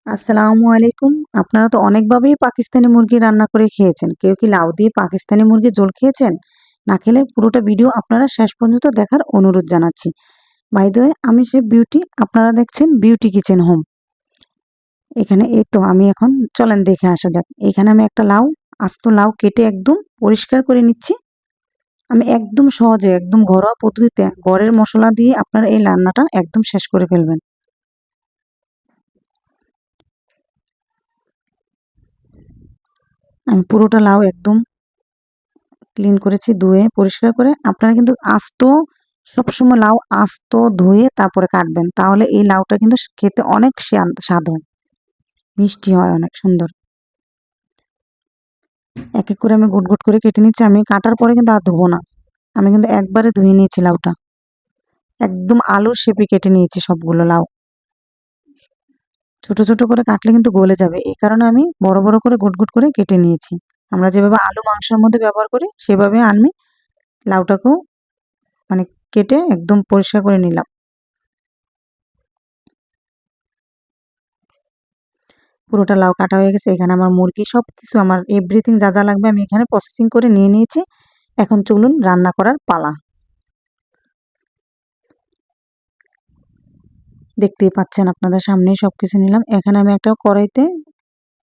আসসালামু আলাইকুম। আপনারা তো অনেকভাবেই পাকিস্তানি মুরগি রান্না করে খেয়েছেন। কেউ কি লাউ দিয়ে পাকিস্তানি মুরগির ঝোল খেয়েছেন? না খেলে পুরোটা ভিডিও আপনারা শেষ পর্যন্ত দেখার অনুরোধ জানাচ্ছি। বাই দ্য ওয়ে, আমি শেফ বিউটি, আপনারা দেখছেন বিউটি কিচেন হোম। এখানে এই তো আমি এখন চলেন দেখে আসা যাক। এখানে আমি একটা লাউ, আস্ত লাউ কেটে একদম পরিষ্কার করে নিচ্ছি। আমি একদম সহজে, একদম ঘরোয়া পদ্ধতিতে ঘরের মসলা দিয়ে আপনারা এই রান্নাটা একদম শেষ করে ফেলবেন। আমি পুরোটা লাউ একদম ক্লিন করেছি, ধুয়ে পরিষ্কার করে। আপনারা কিন্তু আস্ত, সবসময় লাউ আস্ত ধুয়ে তারপরে কাটবেন, তাহলে এই লাউটা কিন্তু খেতে অনেক স্বাদ হয়, মিষ্টি হয়, অনেক সুন্দর। এক এক করে আমি গুট গুট করে কেটে নিচ্ছি। আমি কাটার পরে কিন্তু আর ধোবো না, আমি কিন্তু একবারে ধুয়ে নিয়েছি লাউটা, একদম আলুর শেপে কেটে নিয়েছি সবগুলো লাউ। ছোট ছোট করে কাটলে কিন্তু গলে যাবে, এই কারণে আমি বড় বড় করে গুট গুট করে কেটে নিয়েছি। আমরা যেভাবে আলু মাংসের মধ্যে ব্যবহার করি সেভাবে আমি লাউটাকেও মানে কেটে একদম পরিষ্কার করে নিলাম। পুরোটা লাউ কাটা হয়ে গেছে। এখানে আমার মুরগি সবকিছু, আমার এভরিথিং যা যা লাগবে আমি এখানে প্রসেসিং করে নিয়ে নিয়েছি। এখন চলুন রান্না করার পালা। দেখতেই পাচ্ছেন, আপনাদের সামনেই সবকিছু নিলাম। এখানে আমি একটা কড়াইতে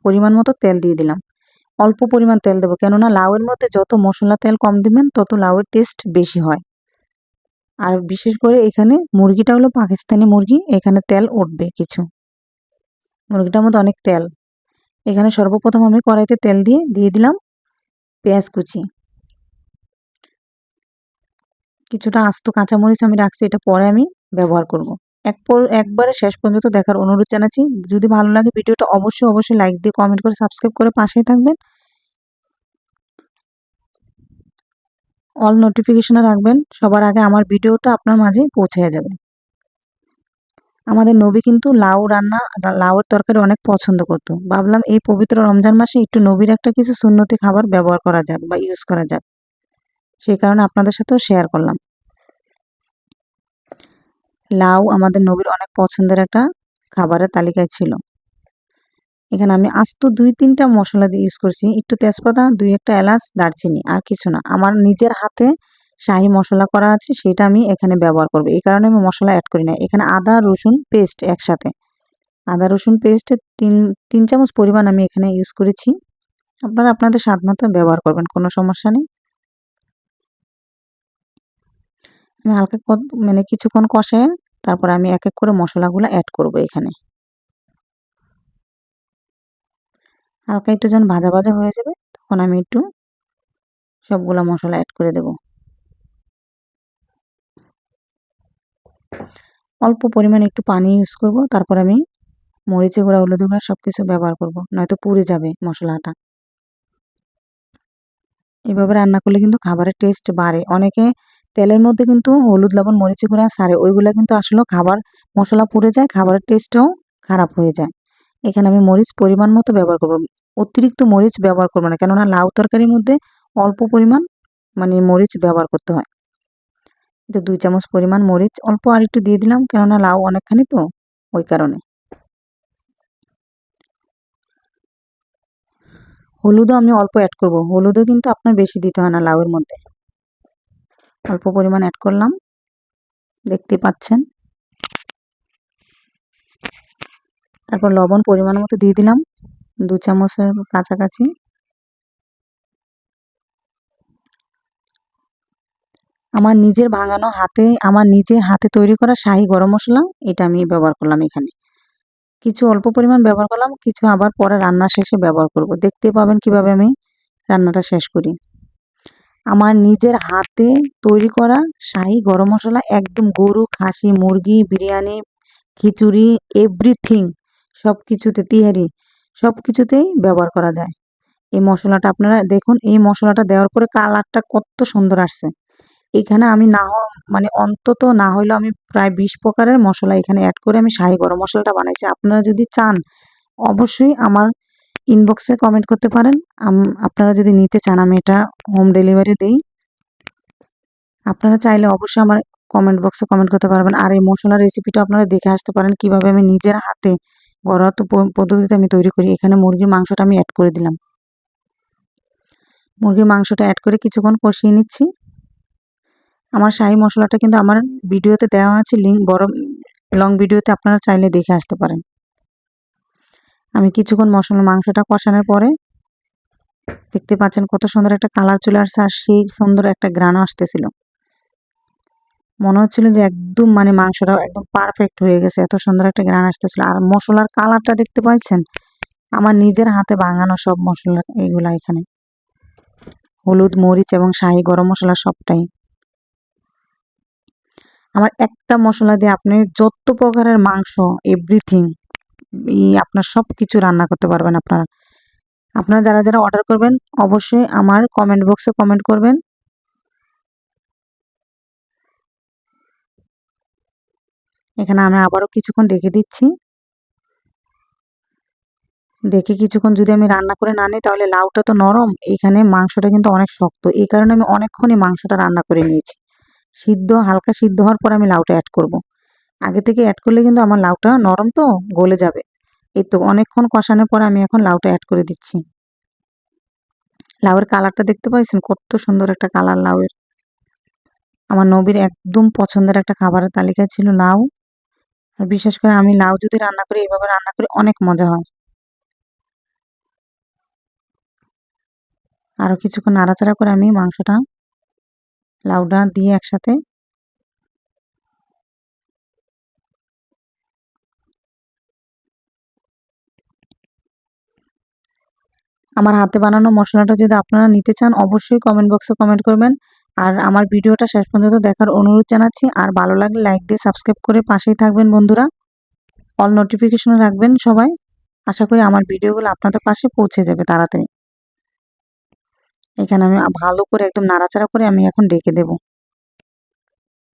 পরিমাণ মতো তেল দিয়ে দিলাম। অল্প পরিমাণ তেল দেবো, কেননা লাউয়ের মধ্যে যত মশলা তেল কম দিবেন তত লাউয়ের টেস্ট বেশি হয়। আর বিশেষ করে এখানে মুরগিটা হলো পাকিস্তানি মুরগি, এখানে তেল উঠবে কিছু, মুরগিটার মধ্যে অনেক তেল। এখানে সর্বপ্রথম আমি কড়াইতে তেল দিয়ে দিলাম পেঁয়াজ কুচি, কিছুটা আস্ত কাঁচামরিচ আমি রাখছি, এটা পরে আমি ব্যবহার করব। একবারে শেষ পর্যন্ত দেখার অনুরোধ জানাচ্ছি। যদি ভালো লাগে ভিডিওটা অবশ্যই অবশ্যই লাইক দিয়ে, কমেন্ট করে, সাবস্ক্রাইব করে পাশেই থাকবেন। অল নোটিফিকেশনে রাখবেন, সবার আগে আমার ভিডিওটা আপনার মাঝে পৌঁছে যাবে। আমাদের নবী কিন্তু লাউয়ের তরকারি অনেক পছন্দ করতো। ভাবলাম এই পবিত্র রমজান মাসে একটু নবীর একটা কিছু সুন্নতি খাবার ব্যবহার করা যাক বা ইউজ করা যাক, সেই কারণে আপনাদের সাথেও শেয়ার করলাম। লাউ আমাদের নবীর অনেক পছন্দের একটা খাবারের তালিকায় ছিল। এখানে আমি আস্ত ২-৩টা মসলা দিয়ে ইউজ করছি, একটু তেজপাতা, ২-১টা এলাচ, দারচিনি, আর কিছু না। আমার নিজের হাতে শাহি মসলা করা আছে, সেটা আমি এখানে ব্যবহার করব, এই কারণে আমি মসলা অ্যাড করি না। এখানে আদা রসুন পেস্ট একসাথে, আদা রসুন পেস্ট তিন চামচ পরিমাণ আমি এখানে ইউজ করেছি। আপনারা আপনাদের স্বাদ মতো ব্যবহার করবেন, কোনো সমস্যা নেই। আমি হালকা মানে কিছুক্ষণ কষায় তারপর আমি এক এক করে মশলাগুলো অ্যাড করব এখানে। হালকা একটু যখন ভাজা ভাজা হয়ে যাবে তখন আমি একটু সবগুলা মসলা অ্যাড করে দেব। অল্প পরিমাণে একটু পানি ইউজ করব, তারপর আমি মরিচের গুঁড়া, হলুদের গুঁড়া সবকিছু ব্যবহার করব, নয়তো পুড়ে যাবে মশলাটা। এভাবে রান্না করলে কিন্তু খাবারের টেস্ট বাড়ে। অনেকে তেলের মধ্যে কিন্তু হলুদ লবণ মরিচের গুঁড়া ছাড়ে, ওইগুলা কিন্তু আসলে খাবার মশলা পুড়ে যায়, খাবারের টেস্টও খারাপ হয়ে যায়। এখানে আমি মরিচ পরিমাণ মতো ব্যবহার করব, অতিরিক্ত মরিচ ব্যবহার করবো না, কেননা লাউ তরকারির মধ্যে অল্প পরিমাণ মানে মরিচ ব্যবহার করতে হয়। এটা ২ চামচ পরিমাণ মরিচ অল্প আর একটু দিয়ে দিলাম, কেননা লাউ অনেকখানি তো, ওই কারণে। হলুদও আমি অল্প অ্যাড করব, হলুদও কিন্তু আপনার বেশি দিতে হয় না লাউয়ের মধ্যে, অল্প পরিমাণ অ্যাড করলাম, দেখতে পাচ্ছেন। তারপর লবণ পরিমাণ মতো দিয়ে দিলাম, ২ চামচের কাছাকাছি। আমার নিজে হাতে তৈরি করা শাহি গরম মসলা, এটা আমি ব্যবহার করলাম এখানে। কিছু অল্প পরিমাণ ব্যবহার করলাম, কিছু আবার পরে রান্না শেষে ব্যবহার করব। দেখতে পাবেন কিভাবে আমি রান্নাটা শেষ করি। আমার নিজের হাতে তৈরি করা শাহি গরম মসলা, একদম গরু, খাসি, মুরগি, বিরিয়ানি, খিচুড়ি, এভরিথিং, সবকিছুতে, তিহারি, সবকিছুতেই ব্যবহার করা যায়। এই মসলাটা আপনারা দেখুন, এই মসলাটা দেওয়ার পরে কালারটা কত সুন্দর আসছে। এখানে আমি মানে অন্তত না হইলেও আমি প্রায় ২০ প্রকারের মসলা এখানে অ্যাড করে আমি শাহি গরম মসলাটা বানাইছি। আপনারা যদি চান অবশ্যই আমার ইনবক্সে কমেন্ট করতে পারেন। আপনারা যদি নিতে চান আমি এটা হোম ডেলিভারি দেই। আপনারা চাইলে অবশ্যই আমার কমেন্ট বক্সে কমেন্ট করতে পারবেন। আর এই মসলার রেসিপিটা আপনারা দেখে আসতে পারেন কিভাবে আমি নিজের হাতে ঘরোয়া তো পদ্ধতিতে আমি তৈরি করি। এখানে মুরগির মাংসটা আমি অ্যাড করে দিলাম। মুরগির মাংসটা অ্যাড করে কিছুক্ষণ কষিয়ে নিচ্ছি। আমার শাহি মশলাটা কিন্তু আমার ভিডিওতে দেওয়া আছে, লিঙ্ক বড় লং ভিডিওতে আপনারা চাইলে দেখে আসতে পারেন। আমি কিছুক্ষণ মাংসটা কষানোর পরে দেখতে পাচ্ছেন কত সুন্দর একটা কালার চলে আসছে, আর সেই সুন্দর একটা ঘ্রাণও আসতেছিল। মনে হচ্ছিল যে একদম মানে মাংসটা একদম পারফেক্ট হয়ে গেছে, এত সুন্দর একটা ঘ্রাণ আসতেছিল। আর মশলার কালারটা দেখতে পাচ্ছেন, আমার নিজের হাতে বানানো সব মশলা এগুলা এখানে, হলুদ, মরিচ এবং শাহি গরম মশলা সবটাই। আমার একটা মশলা দিয়ে আপনি যত প্রকারের মাংস, এভরিথিং আপনার সব কিছু রান্না করতে পারবেন। আপনারা যারা যারা অর্ডার করবেন অবশ্যই আমার কমেন্ট বক্সে কমেন্ট করবেন। এখানে আমি আবারও কিছুক্ষণ রেখে দিচ্ছি। রেখে কিছুক্ষণ যদি আমি রান্না করে না নিই তাহলে লাউটা তো নরম, এখানে মাংসটা কিন্তু অনেক শক্ত, এই কারণে আমি অনেকক্ষণই মাংসটা রান্না করে নিয়েছি। হালকা সিদ্ধ হওয়ার পর আমি লাউটা অ্যাড করব। আগে থেকে অ্যাড করলে কিন্তু আমার লাউটা নরম তো গলে যাবে। এই তো অনেকক্ষণ কষানোর পর আমি এখন লাউটা অ্যাড করে দিচ্ছি। লাউয়ের কালারটা দেখতে পাইছেন, কত সুন্দর একটা কালার লাউয়ের। আমার নবীর একদম পছন্দের একটা খাবারের তালিকায় ছিল লাউ। আর বিশেষ করে আমি লাউ যদি রান্না করি, এভাবে রান্না করি, অনেক মজা হয়। আরো কিছুক্ষণ নাড়াচাড়া করে আমি লাউটা দিয়ে একসাথে আমার হাতে বানানো মশলাটা যদি আপনারা নিতে চান অবশ্যই কমেন্ট বক্সে কমেন্ট করবেন। আর আমার ভিডিওটা শেষ পর্যন্ত দেখার অনুরোধ জানাচ্ছি। আর ভালো লাগলে লাইক দিয়ে সাবস্ক্রাইব করে পাশেই থাকবেন বন্ধুরা। অল নোটিফিকেশন রাখবেন সবাই। আশা করি আমার ভিডিওগুলো আপনাদের পাশে পৌঁছে যাবে তাড়াতাড়ি। এখানে আমি ভালো করে একদম নাড়াচাড়া করে আমি এখন ডেকে দেব।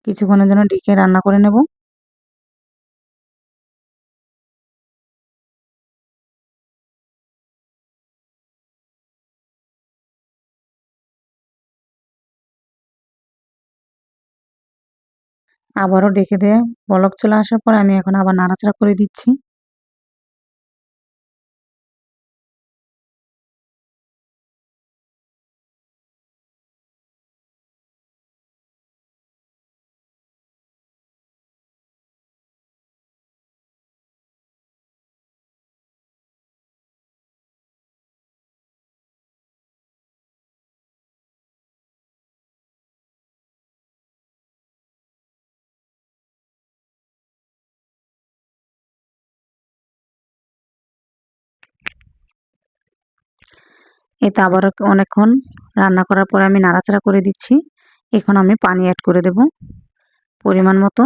কিছুক্ষণের জন্য ডেকে রান্না করে নেব। আবারও ডেকে দিয়ে বলক চলে আসার পর আমি এখন আবার নাড়াচাড়া করে দিচ্ছি। এতে আবারও অনেকক্ষণ রান্না করার পরে আমি নাড়াচাড়া করে দিচ্ছি। এখন আমি পানি অ্যাড করে দেব পরিমাণ মতো।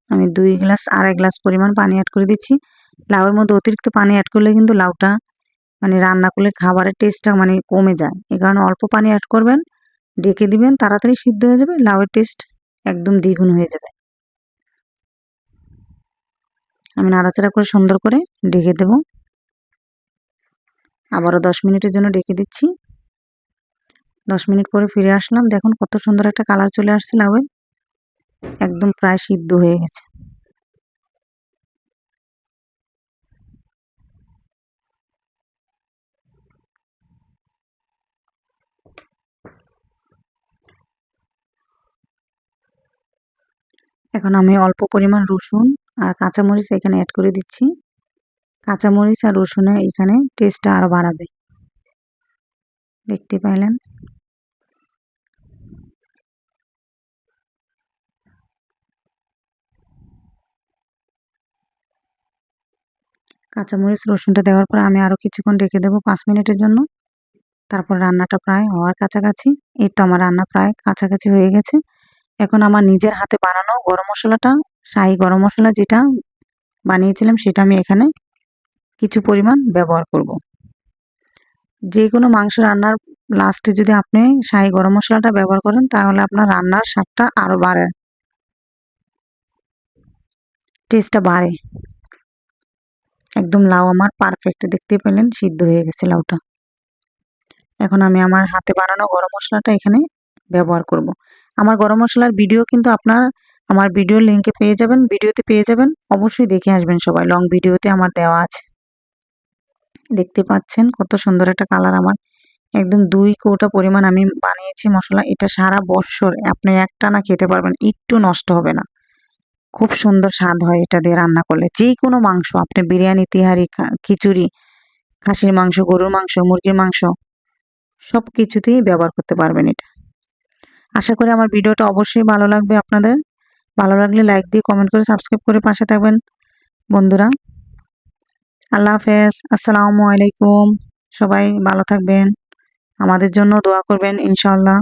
আমি 2 গ্লাস 2.5 গ্লাস পরিমাণ পানি অ্যাড করে দিচ্ছি। লাউয়ের মধ্যে অতিরিক্ত পানি অ্যাড করলে কিন্তু লাউটা মানে রান্না করলে খাবারের টেস্টটা মানে কমে যায়। এই কারণে অল্প পানি অ্যাড করবেন, ঢেকে দিবেন, তাড়াতাড়ি সিদ্ধ হয়ে যাবে, লাউয়ের টেস্ট একদম দ্বিগুণ হয়ে যাবে। আমি নাড়াচাড়া করে সুন্দর করে ঢেকে দেব। আবারও 10 মিনিটের জন্য ঢেকে দিচ্ছি। 10 মিনিট পরে ফিরে আসলাম। দেখুন কত সুন্দর একটা কালার চলে আসছে লাউয়ের, একদম প্রায় সিদ্ধ হয়ে গেছে। এখন আমি অল্প পরিমাণ রসুন আর কাঁচামরিচ এখানে অ্যাড করে দিচ্ছি। কাঁচামরিচ আর রসুনে এখানে টেস্টটা আরো বাড়াবে। দেখতে পাইলেন। কাঁচামরিচ রসুনটা দেওয়ার পর আমি আরো কিছুক্ষণ রেখে দেবো 5 মিনিটের জন্য। তারপর রান্নাটা প্রায় হওয়ার কাছাকাছি। এই তো আমার রান্না প্রায় কাছাকাছি হয়ে গেছে। এখন আমার নিজের হাতে বানানো গরম মশলাটা, শাহি গরম মশলা যেটা বানিয়েছিলাম সেটা আমি এখানে কিছু পরিমাণ ব্যবহার করব। যে কোনো মাংস রান্নার লাস্টে যদি আপনি শাহি গরম মশলাটা ব্যবহার করেন তাহলে আপনার রান্নার স্বাদটা আরো বাড়ে, টেস্টটা বাড়ে। একদম লাউ আমার পারফেক্ট, দেখতে পেলেন সিদ্ধ হয়ে গেছে লাউটা। এখন আমি আমার হাতে বানানো গরম মশলাটা এখানে ব্যবহার করব। আমার গরম মশলার ভিডিও কিন্তু আপনার আমার ভিডিওর লিঙ্কে পেয়ে যাবেন, ভিডিওতে পেয়ে যাবেন, অবশ্যই দেখে আসবেন সবাই। লং ভিডিওতে আমার দেওয়া আছে। দেখতে পাচ্ছেন কত সুন্দর একটা কালার আমার। একদম 2 কৌটা পরিমাণ আমি বানিয়েছি মসলা। এটা সারা বৎসর আপনি একটানা খেতে পারবেন, একটু নষ্ট হবে না। খুব সুন্দর স্বাদ হয় এটা দিয়ে রান্না করলে। যেকোনো মাংস আপনি বিরিয়ানি, তিহারি, খিচুড়ি, খাসির মাংস, গরুর মাংস, মুরগির মাংস সবকিছুতেই ব্যবহার করতে পারবেন এটা। আশা করি আমার ভিডিওটা অবশ্যই ভালো লাগবে আপনাদের। ভালো লাগলে লাইক দিয়ে কমেন্ট করে সাবস্ক্রাইব করে পাশে থাকবেন বন্ধুরা। আল্লাহ হাফেজ। আসসালামু আলাইকুম। সবাই ভালো থাকবেন। আমাদের জন্য দোয়া করবেন ইনশাআল্লাহ।